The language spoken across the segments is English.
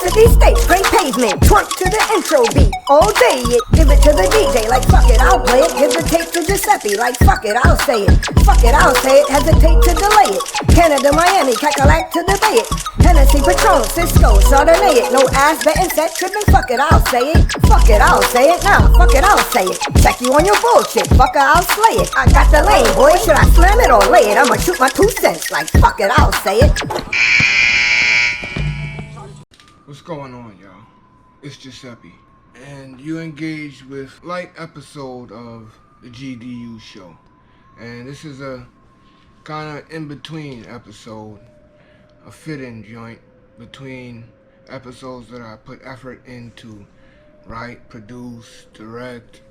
city states, great pavement, twerk to the intro beat. All day it, give it to the DJ, like fuck it, I'll play it. Give the tape to Giuseppe, like fuck it, I'll say it. Fuck it, I'll say it, hesitate to delay it. Canada, Miami, Cackalack to debate it. Hennessy, Patron, Cisco, Chardonnay it. No ass, betting, set, tripping, fuck it, I'll say it. Fuck it, I'll say it now, fuck it, I'll say it. Check you on your bullshit, fucker, I'll slay it. I got the lane, boy, should I slam it or lay it? I'ma shoot my 2 cents, like fuck it, I'll say it. What's going on, y'all? It's Giuseppe, and you engaged with LITE episode of the GDU show. And this is a kind of in-between episode, a fit-in joint between episodes that I put effort into, write, produce, direct,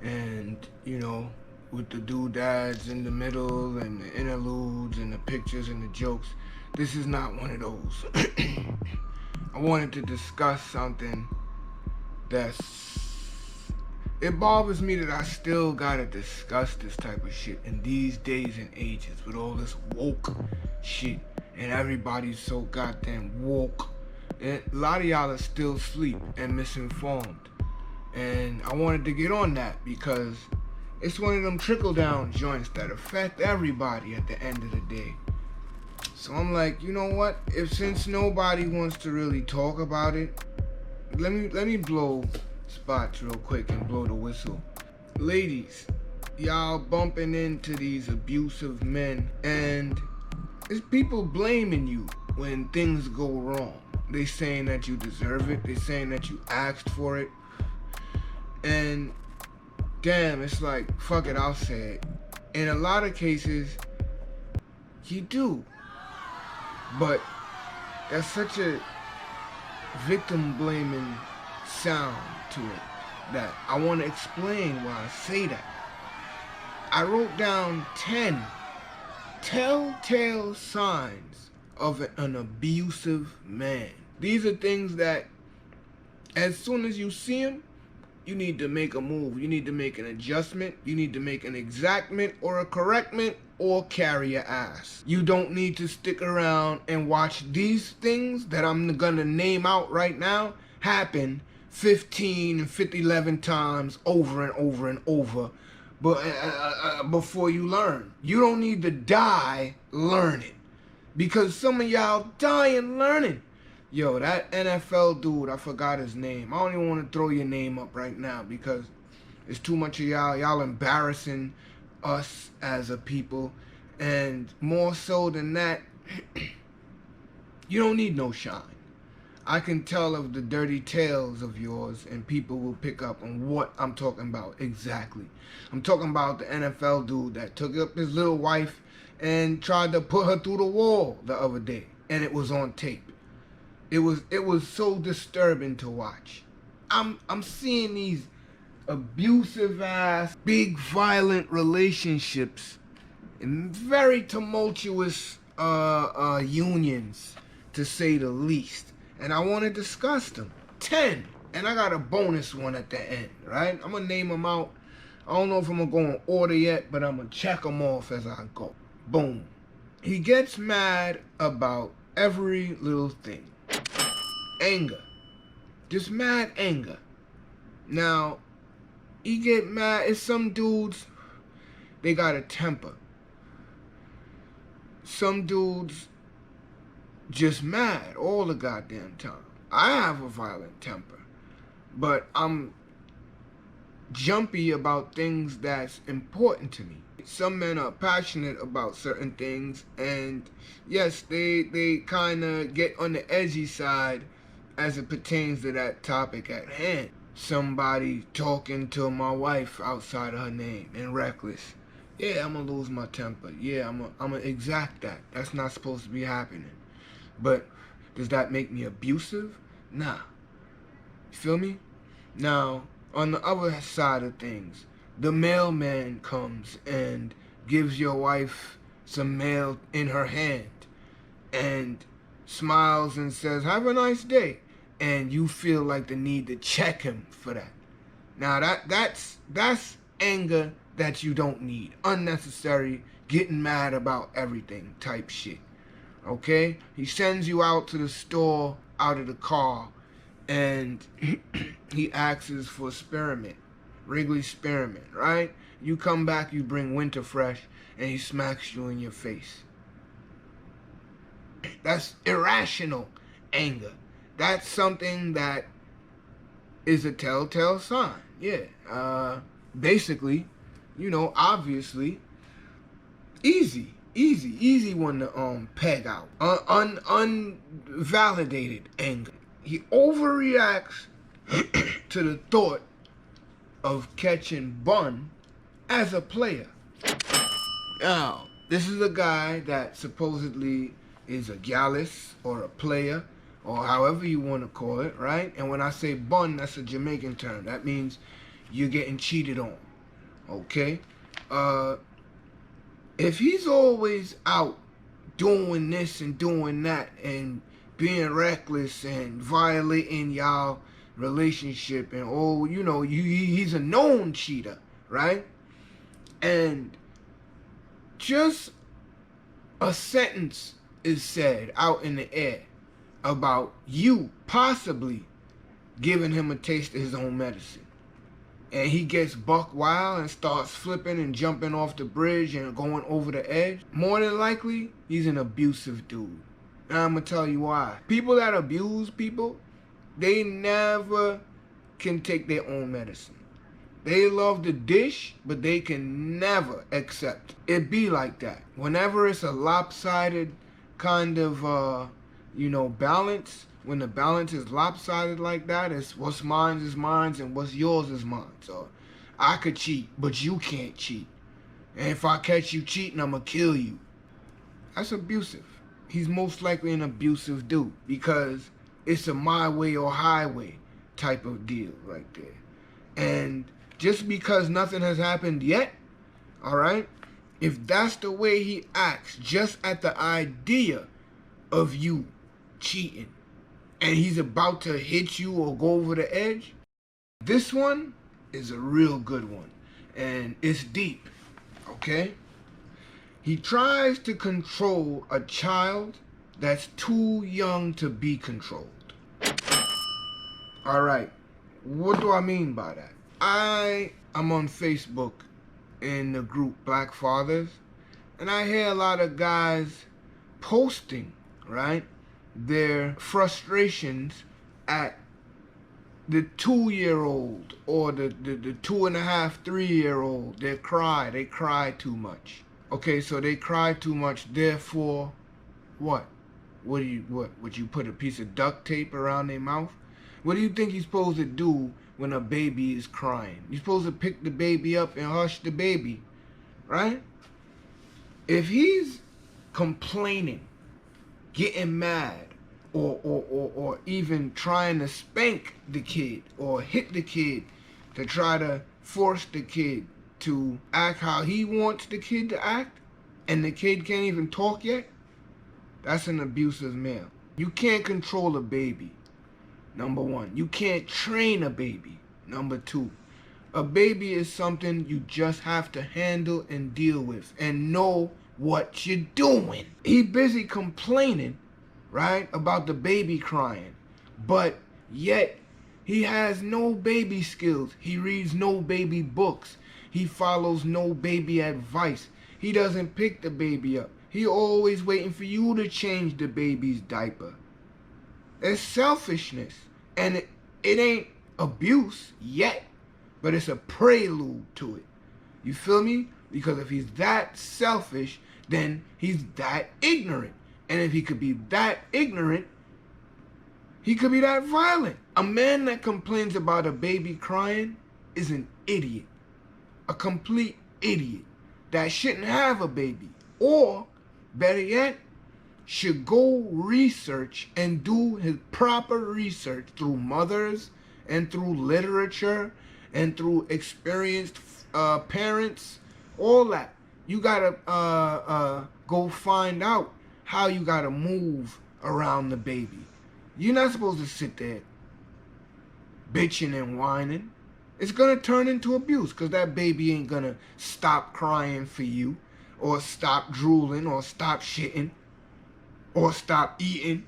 and, you know, with the doodads in the middle and the interludes and the pictures and the jokes. This is not one of those. I wanted to discuss something it bothers me that I still gotta discuss this type of shit in these days and ages with all this woke shit and everybody's so goddamn woke. And a lot of y'all are still asleep and misinformed. And I wanted to get on that because it's one of them trickle-down joints that affect everybody at the end of the day. So I'm like, you know what? Since nobody wants to really talk about it, let me blow spots real quick and blow the whistle. Ladies, y'all bumping into these abusive men, and it's people blaming you when things go wrong. They saying that you deserve it. They saying that you asked for it. And damn, it's like, fuck it, I'll say it. In a lot of cases, you do. But that's such a victim blaming sound to it that I want to explain why I say that. I wrote down 10 telltale signs of an abusive man. These are things that as soon as you see them, you need to make a move. You need to make an adjustment. You need to make an exactment or a correctment or carry your ass. You don't need to stick around and watch these things that I'm gonna name out right now happen 15 and 11 times over and over and over before you learn. You don't need to die learning, because some of y'all dying learning. Yo, that NFL dude, I forgot his name. I don't even want to throw your name up right now because it's too much of y'all embarrassing us as a people. And more so than that, you don't need no shine. I can tell of the dirty tales of yours and people will pick up on what I'm talking about exactly. I'm talking about the NFL dude that took up his little wife and tried to put her through the wall the other day, and it was on tape. It was so disturbing to watch. I'm seeing these abusive ass, big violent relationships in very tumultuous unions, to say the least. And I want to discuss them. 10. And I got a bonus one at the end, right? I'm gonna name them out. I don't know if I'm gonna go in order yet, but I'm gonna check them off as I go. Boom. He gets mad about every little thing. Anger. Just mad anger. Now, he get mad. It's some dudes, they got a temper. Some dudes just mad all the goddamn time. I have a violent temper, but I'm jumpy about things that's important to me. Some men are passionate about certain things, and yes, they kind of get on the edgy side as it pertains to that topic at hand. Somebody talking to my wife outside of her name and reckless. Yeah, I'm gonna lose my temper. Yeah, I'm gonna exact that. That's not supposed to be happening. But does that make me abusive? Nah. You feel me? Now, on the other side of things, the mailman comes and gives your wife some mail in her hand and smiles and says, "Have a nice day." And you feel like the need to check him for that. Now that's anger that you don't need. Unnecessary, getting mad about everything type shit. Okay? He sends you out to the store out of the car and he asks for spearmint, Wrigley spearmint, right? You come back, you bring winter fresh, and he smacks you in your face. That's irrational anger. That's something that is a telltale sign. Yeah. Basically, obviously, easy one to peg out. Unvalidated anger. He overreacts to the thought of catching Bun as a player. Now, this is a guy that supposedly is a gallus or a player, or however you want to call it, right? And when I say bun, that's a Jamaican term. That means you're getting cheated on, okay? If he's always out doing this and doing that and being reckless and violating y'all relationship and he's a known cheater, right? And just a sentence is said out in the air about you possibly giving him a taste of his own medicine, and he gets buck wild and starts flipping and jumping off the bridge and going over the edge, more than likely he's an abusive dude. And I'm gonna tell you why. People that abuse people, they never can take their own medicine. They love the dish, but they can never accept it. Be like that. Whenever it's a lopsided kind of balance, when the balance is lopsided like that, it's what's mine is mine and what's yours is mine. So I could cheat, but you can't cheat. And if I catch you cheating, I'm gonna kill you. That's abusive. He's most likely an abusive dude because it's a my way or highway type of deal right there. And just because nothing has happened yet, all right, if that's the way he acts just at the idea of you cheating and he's about to hit you or go over the edge, this one is a real good one and it's deep, okay? He tries to control a child that's too young to be controlled. All right, what do I mean by that? I'm on Facebook in the group Black Fathers, and I hear a lot of guys posting, right, their frustrations at the 2-year-old or the 2.5, 3-year-old. They cry too much. Okay, so they cry too much, therefore, what? Would you put a piece of duct tape around their mouth? What do you think you're supposed to do when a baby is crying? You're supposed to pick the baby up and hush the baby, right? If he's complaining, getting mad, or even trying to spank the kid or hit the kid to try to force the kid to act how he wants the kid to act, and the kid can't even talk yet, that's an abusive male. You can't control a baby, number one. You can't train a baby, number two. A baby is something you just have to handle and deal with and know what you're doing. He busy complaining, right, about the baby crying, but yet he has no baby skills. He reads no baby books. He follows no baby advice. He doesn't pick the baby up. He always waiting for you to change the baby's diaper. It's selfishness. And it ain't abuse yet, but it's a prelude to it. You feel me? Because if he's that selfish, then he's that ignorant. And if he could be that ignorant, he could be that violent. A man that complains about a baby crying is an idiot. A complete idiot that shouldn't have a baby. Or, better yet, should go research and do his proper research through mothers and through literature and through experienced parents, all that. You gotta go find out how you gotta move around the baby. You're not supposed to sit there bitching and whining. It's gonna turn into abuse because that baby ain't gonna stop crying for you or stop drooling or stop shitting or stop eating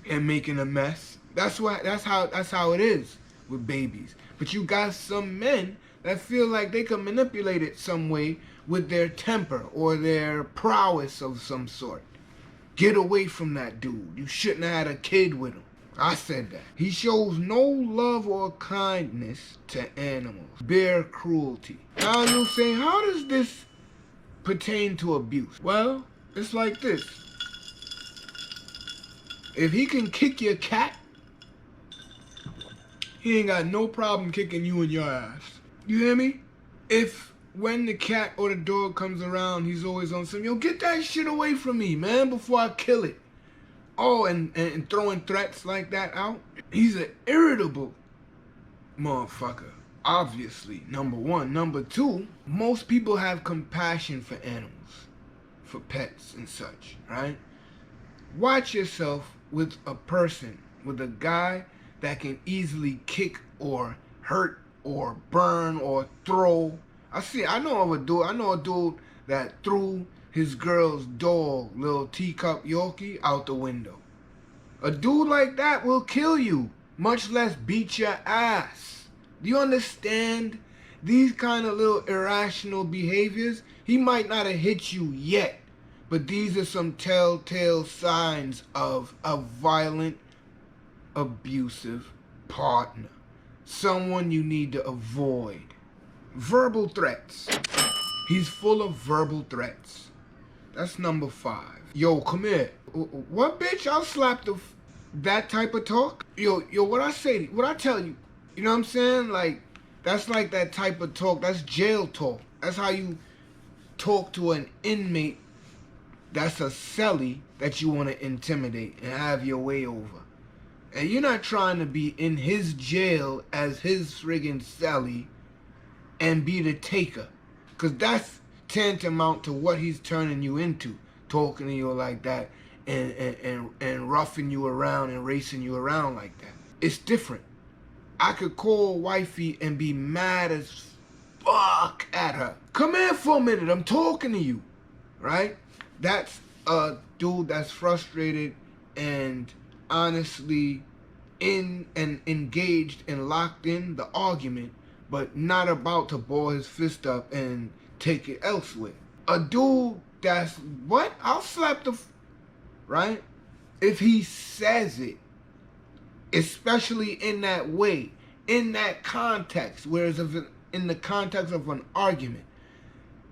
and making a mess. That's how it is with babies. But you got some men that feel like they can manipulate it some way with their temper or their prowess of some sort. Get away from that dude. You shouldn't have had a kid with him. I said that. He shows no love or kindness to animals. Bare cruelty. Now you'll say, how does this pertain to abuse? Well, it's like this. If he can kick your cat, he ain't got no problem kicking you in your ass. You hear me? If when the cat or the dog comes around, he's always on some, yo, get that shit away from me, man, before I kill it. Oh, and throwing threats like that out. He's an irritable motherfucker. Obviously, number one. Number two, most people have compassion for animals, for pets and such, right? Watch yourself with a person, with a guy that can easily kick or hurt or burn or throw. I know a dude that threw his girl's dog, little teacup Yorkie, out the window. A dude like that will kill you, much less beat your ass. Do you understand? These kind of little irrational behaviors, he might not have hit you yet, but these are some telltale signs of a violent, abusive partner. Someone you need to avoid. Verbal threats. He's full of verbal threats. That's number 5. Yo, come here. What, bitch? I'll slap that type of talk. Yo, what I tell you. You know what I'm saying? Like, that's like that type of talk. That's jail talk. That's how you talk to an inmate that's a cellie that you want to intimidate and have your way over. And you're not trying to be in his jail as his friggin' cellie and be the taker. Because that's tantamount to what he's turning you into, talking to you like that and roughing you around and racing you around like that. It's different. I could call wifey and be mad as fuck at her. Come here for a minute, I'm talking to you, right? That's a dude that's frustrated and honestly in and engaged and locked in the argument, but not about to ball his fist up and take it elsewhere. A dude that's, what? I'll slap right? If he says it, especially in that way, in that context, whereas in the context of an argument,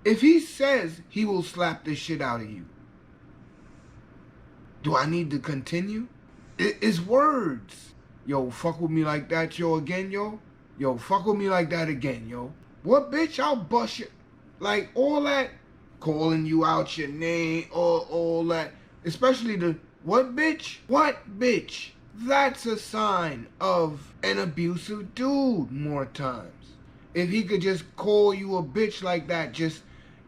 if he says he will slap the shit out of you, do I need to continue? It's words. Yo, fuck with me like that, yo, again, yo. Yo, fuck with me like that again, yo. What, bitch? I'll bust you. Like, all that, calling you out your name, all that. Especially the, what, bitch? What, bitch? That's a sign of an abusive dude more times. If he could just call you a bitch like that, just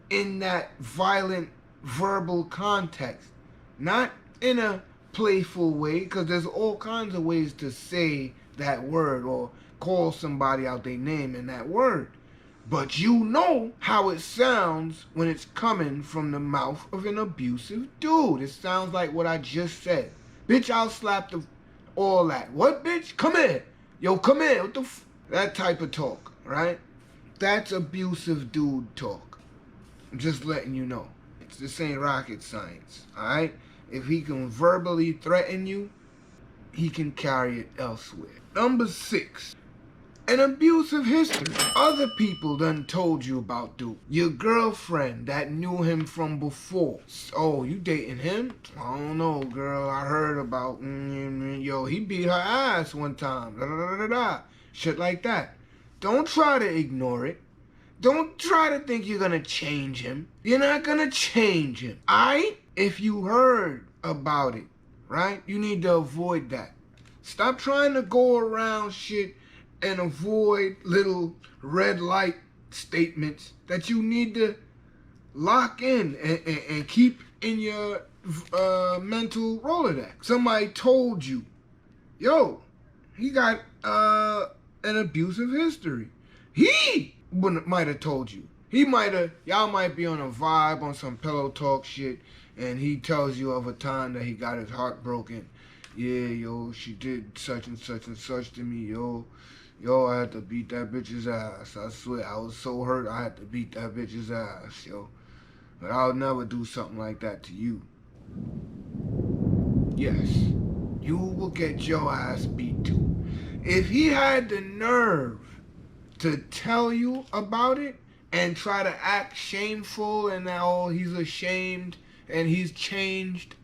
in that violent verbal context. Not in a playful way, because there's all kinds of ways to say that word or call somebody out their name in that word. But you know how it sounds when it's coming from the mouth of an abusive dude. It sounds like what I just said. Bitch, I'll slap all that. What, bitch? Come here. Yo, come here. What the that type of talk, right? That's abusive dude talk. I'm just letting you know. This ain't rocket science, alright? If he can verbally threaten you, he can carry it elsewhere. Number 6. An abusive history. Other people done told you about dude. Your girlfriend that knew him from before. Oh, you dating him? I don't know, girl. I heard about, yo, he beat her ass one time. Da, da, da, da, da. Shit like that. Don't try to ignore it. Don't try to think you're gonna change him. You're not gonna change him. Alright? If you heard about it, right? You need to avoid that. Stop trying to go around shit and avoid little red light statements that you need to lock in and keep in your mental Rolodex. Somebody told you, yo, he got an abusive history. He might have told you. Y'all might be on a vibe on some pillow talk shit, and he tells you of a time that he got his heart broken Yeah, yo, she did such and such and such to me, yo. Yo, I had to beat that bitch's ass. I swear, I was so hurt I had to beat that bitch's ass, yo. But I'll never do something like that to you. Yes, you will get your ass beat too. If he had the nerve to tell you about it and try to act shameful and that, oh, he's ashamed and he's changed,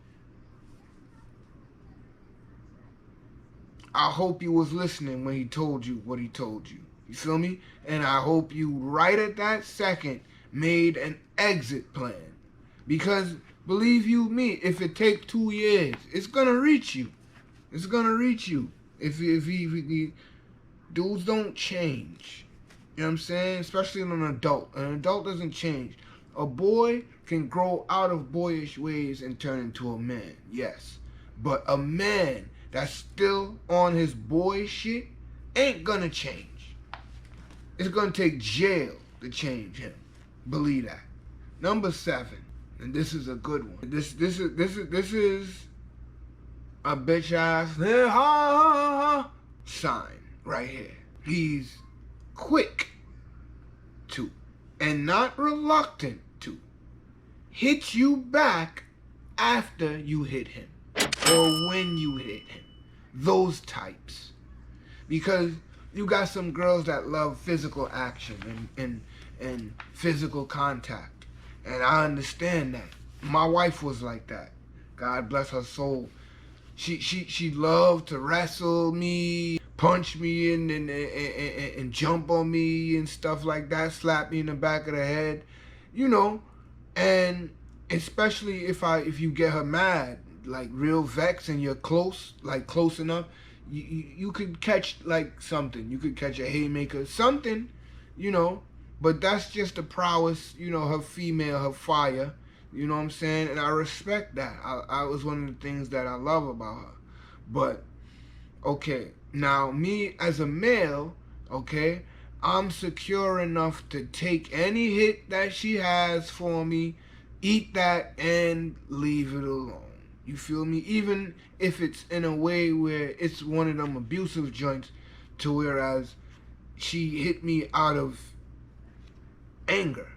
I hope you was listening when he told you what he told you. You feel me? And I hope you right at that second made an exit plan. Because believe you me, if it take 2 years, it's gonna reach you. It's gonna reach you. If dudes don't change. You know what I'm saying? Especially an adult. An adult doesn't change. A boy can grow out of boyish ways and turn into a man. Yes. But a man that's still on his boy shit ain't gonna change. It's gonna take jail to change him. Believe that. Number 7, and this is a good one. This is a bitch ass sign right here. He's quick to and not reluctant to hit you back after you hit him or when you hit him. Those types. Because you got some girls that love physical action and physical contact. And I understand that. My wife was like that. God bless her soul. She loved to wrestle me, punch me and jump on me and stuff like that, slap me in the back of the head, you know. And especially if you get her mad, like real vex, and you're close enough, you could catch like something. You could catch a haymaker, something, you know. But that's just the prowess, you know, her female, her fire. You know what I'm saying? And I respect that. I was one of the things that I love about her. But, okay, now me as a male, okay, I'm secure enough to take any hit that she has for me, eat that, and leave it alone. You feel me? Even if it's in a way where it's one of them abusive joints, to whereas she hit me out of anger.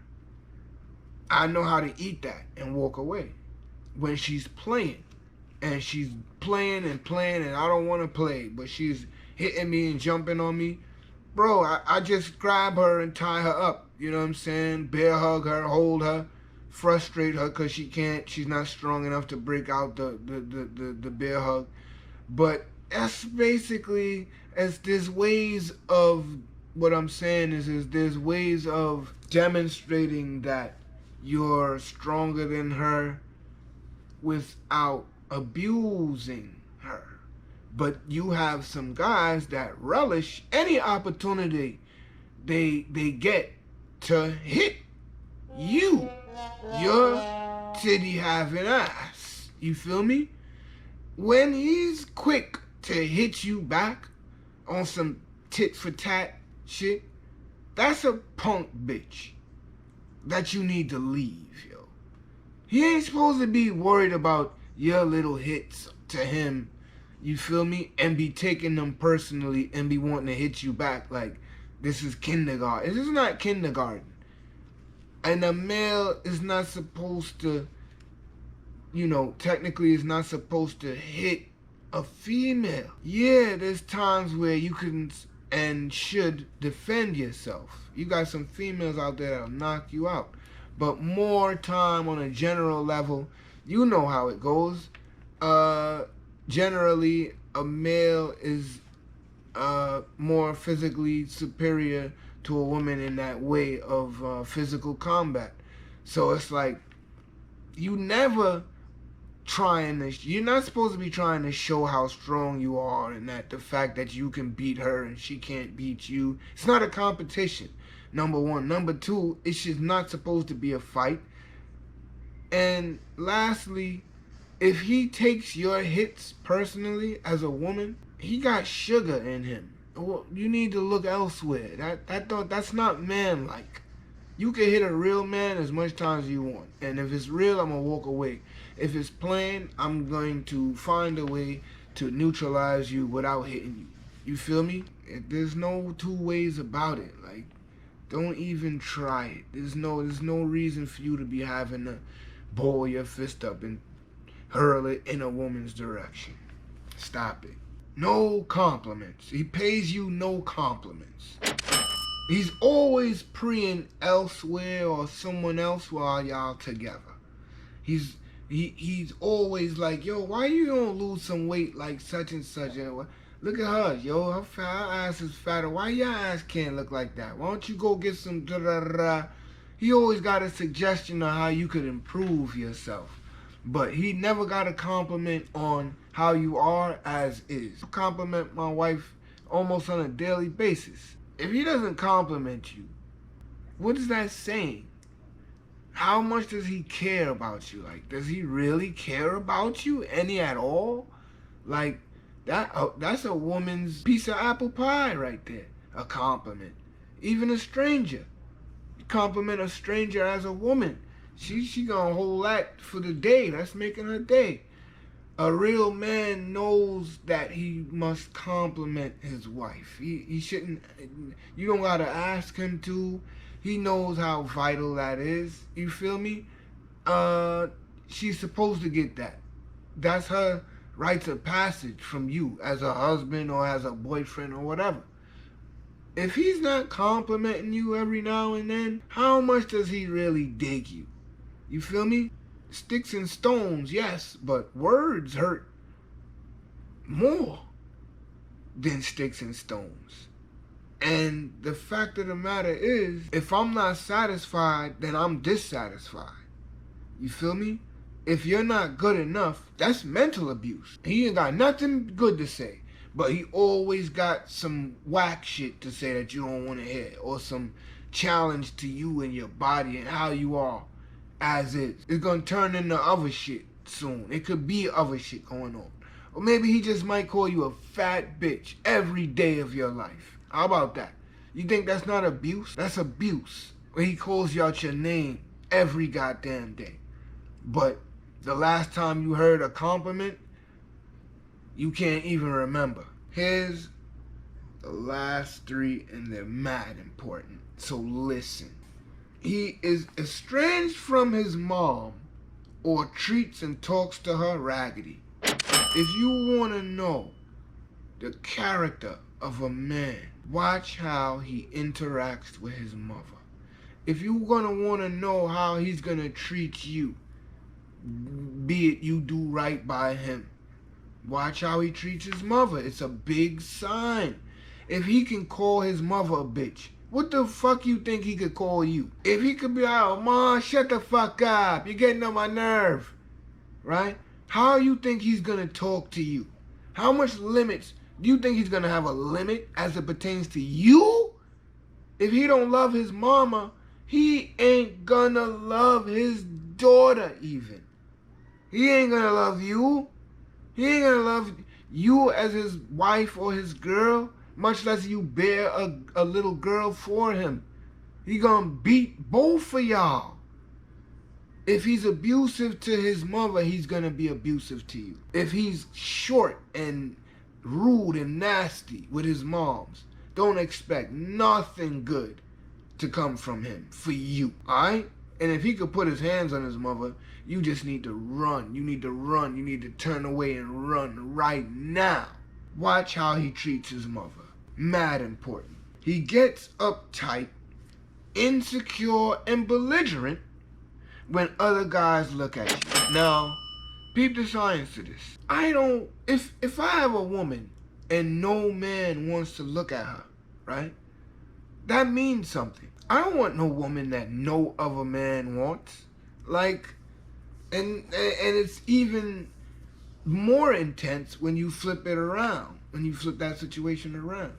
I know how to eat that and walk away. When she's playing, and she's playing and I don't want to play, but she's hitting me and jumping on me, bro, I just grab her and tie her up. You know what I'm saying? Bear hug her, hold her, frustrate her because she's not strong enough to break out the bear hug. But that's basically, as there's ways of, what I'm saying is there's ways of demonstrating that you're stronger than her without abusing her. But you have some guys that relish any opportunity they get to hit you, your titty having ass. You feel me? When he's quick to hit you back on some tit for tat shit, that's a punk bitch that you need to leave, yo. He ain't supposed to be worried about your little hits to him, you feel me, and be taking them personally and be wanting to hit you back like this is kindergarten. This is not kindergarten. And a male is not supposed to, you know, technically is not supposed to hit a female. Yeah, there's times where you can and should defend yourself. You got some females out there that'll knock you out. But more time on a general level, you know how it goes. Generally, a male is more physically superior to a woman in that way of physical combat. So it's like, you're not supposed to be trying to show how strong you are and that the fact that you can beat her and she can't beat you. It's not a competition, number one. Number two, it's just not supposed to be a fight. And lastly, if he takes your hits personally as a woman, he got sugar in him. Well, you need to look elsewhere. That's not man-like. You can hit a real man as much time as you want. And if it's real, I'm going to walk away. If it's playing, I'm going to find a way to neutralize you without hitting you. You feel me? There's no two ways about it. Like, don't even try it. There's no reason for you to be having to ball your fist up and hurl it in a woman's direction. Stop it. No compliments. He pays you no compliments. He's always preying elsewhere or someone else while y'all together. He's always like, yo, why you don't lose some weight like such and such? Look at her, yo, her ass is fatter. Why your ass can't look like that? Why don't you go get some da-da-da-da? He always got a suggestion on how you could improve yourself. But he never got a compliment on how you are as is. I compliment my wife almost on a daily basis. If he doesn't compliment you, what is that saying? How much does he care about you? Like, does he really care about you any at all? Like, that's a woman's piece of apple pie right there. A compliment. Even a stranger. You compliment a stranger as a woman. She gonna hold that for the day. That's making her day. A real man knows that he must compliment his wife. He shouldn't, you don't gotta ask him to. He knows how vital that is. You feel me? She's supposed to get that. That's her rites of passage from you as a husband or as a boyfriend or whatever. If he's not complimenting you every now and then, how much does he really dig you? You feel me? Sticks and stones, yes, but words hurt more than sticks and stones. And the fact of the matter is, if I'm not satisfied, then I'm dissatisfied. You feel me? If you're not good enough, that's mental abuse. He ain't got nothing good to say, but he always got some whack shit to say that you don't want to hear, or some challenge to you and your body and how you are as is. It's gonna turn into other shit soon. It could be other shit going on. Or maybe he just might call you a fat bitch every day of your life. How about that? You think that's not abuse? That's abuse. When he calls you out your name every goddamn day. But the last time you heard a compliment, you can't even remember. Here's the last three, and they're mad important. So listen. He is estranged from his mom or treats and talks to her raggedy. If you want to know the character of a man, watch how he interacts with his mother. If you're going to want to know how he's going to treat you, be it you do right by him, watch how he treats his mother. It's a big sign. If he can call his mother a bitch, what the fuck you think he could call you? If he could be like, oh, Mom, shut the fuck up. You're getting on my nerve. Right? How you think he's going to talk to you? How much limits? Do you think he's going to have a limit as it pertains to you? If he don't love his mama, he ain't going to love his daughter even. He ain't going to love you. He ain't going to love you as his wife or his girl. Much less you bear a little girl for him. He gonna beat both of y'all. If he's abusive to his mother, he's gonna be abusive to you. If he's short and rude and nasty with his moms, don't expect nothing good to come from him for you, alright? And if he could put his hands on his mother, you just need to run. You need to run. You need to turn away and run right now. Watch how he treats his mother. Mad important. He gets uptight, insecure, and belligerent when other guys look at you. Now, peep the science to this. If I have a woman and no man wants to look at her, right? That means something. I don't want no woman that no other man wants. Like, and it's even more intense when you flip it around. When you flip that situation around.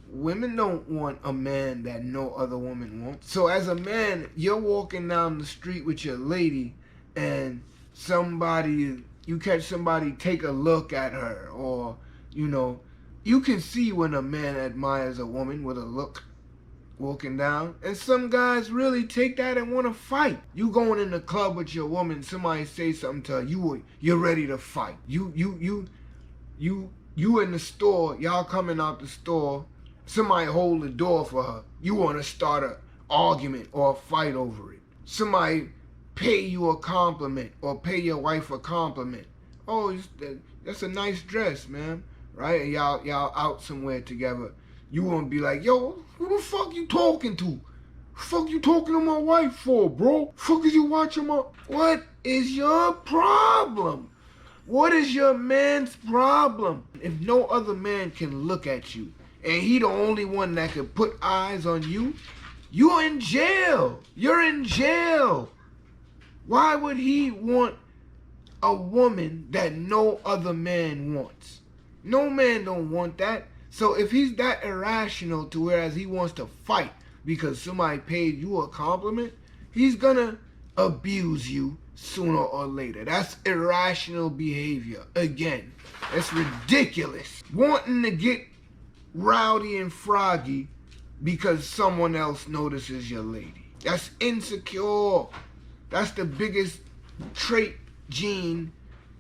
Women don't want a man that no other woman wants. So as a man, you're walking down the street with your lady and you catch somebody take a look at her, or, you can see when a man admires a woman with a look walking down. And some guys really take that and want to fight. You going in the club with your woman, somebody say something to her, you're ready to fight. You in the store, y'all coming out the store, somebody hold the door for her. You want to start an argument or a fight over it. Somebody pay you a compliment or pay your wife a compliment. Oh, that's a nice dress, man. Right? And y'all out somewhere together. You want to be like, yo, who the fuck you talking to? Fuck you talking to my wife for, bro? Fuck is you watching my... What is your problem? What is your man's problem? If no other man can look at you, and he the only one that can put eyes on you, you're in jail. You're in jail. Why would he want a woman that no other man wants? No man don't want that. So if he's that irrational to whereas he wants to fight because somebody paid you a compliment, he's gonna abuse you sooner or later. That's irrational behavior. Again, it's ridiculous. Wanting to get rowdy and froggy because someone else notices your lady. That's insecure. That's the biggest trait gene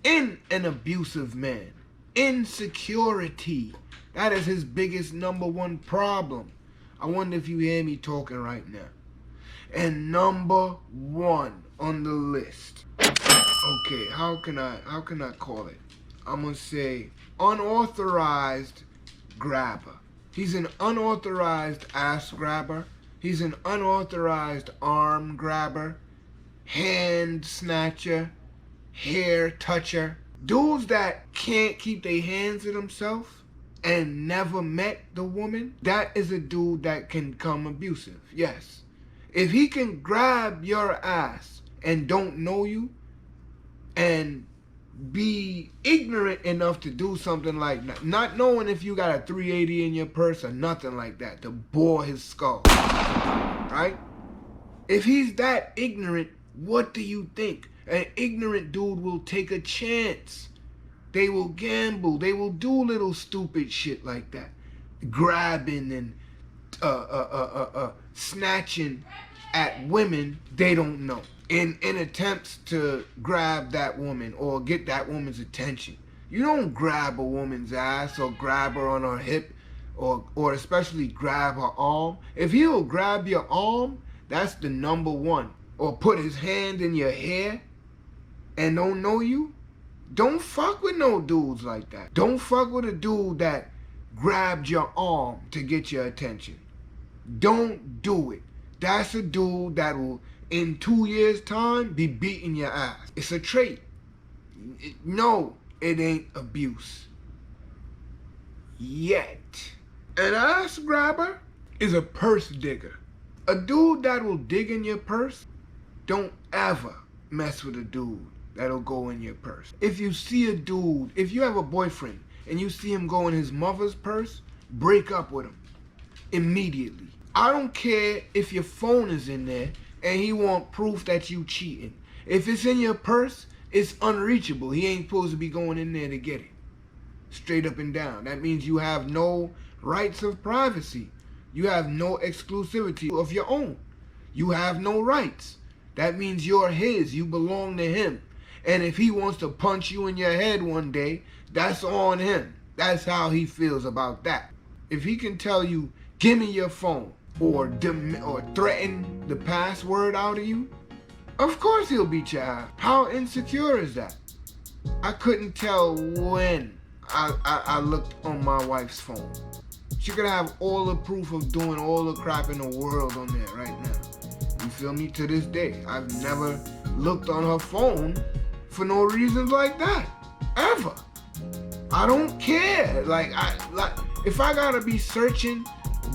in an abusive man. Insecurity. That is his biggest #1 problem. I wonder if you hear me talking right now. And #1 on the list. Okay, how can I call it? I'm gonna say unauthorized grabber. He's an unauthorized ass grabber. He's an unauthorized arm grabber, hand snatcher, hair toucher. Dudes that can't keep their hands to themselves and never met the woman, that is a dude that can become abusive. Yes. If he can grab your ass and don't know you and be ignorant enough to do something like that, not knowing if you got a 380 in your purse or nothing like that, to bore his skull, right? If he's that ignorant, what do you think? An ignorant dude will take a chance. They will gamble. They will do little stupid shit like that. Grabbing and snatching at women they don't know in attempts to grab that woman or get that woman's attention. You don't grab a woman's ass or grab her on her hip or especially grab her arm. If he'll grab your arm, that's the #1. Or put his hand in your hair and don't know you, don't fuck with no dudes like that. Don't fuck with a dude that grabbed your arm to get your attention. Don't do it. That's a dude that will, in 2 years' time, be beating your ass. It's a trait. No, it ain't abuse. Yet. An ass grabber is a purse digger. A dude that will dig in your purse, don't ever mess with a dude that'll go in your purse. If you see a dude, if you have a boyfriend and you see him go in his mother's purse, break up with him immediately. I don't care if your phone is in there and he want proof that you cheating. If it's in your purse, it's unreachable. He ain't supposed to be going in there to get it. Straight up and down. That means you have no rights of privacy. You have no exclusivity of your own. You have no rights. That means you're his. You belong to him. And if he wants to punch you in your head one day, that's on him. That's how he feels about that. If he can tell you, give me your phone, or threaten the password out of you, of course he'll beat your ass. How insecure is that? I couldn't tell when I looked on my wife's phone. She could have all the proof of doing all the crap in the world on there right now. You feel me? To this day, I've never looked on her phone for no reasons like that. Ever. I don't care. If I gotta be searching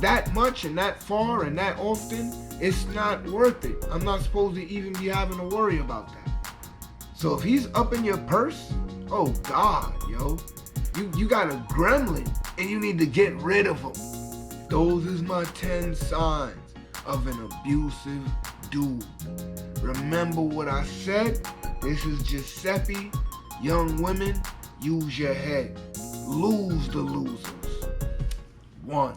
that much and that far and that often, it's not worth it. I'm not supposed to even be having to worry about that. So if he's up in your purse, oh God, yo. You got a gremlin and you need to get rid of him. Those is my 10 signs of an abusive dude. Remember what I said? This is Giuseppe. Young women, use your head. Lose the losers. 1.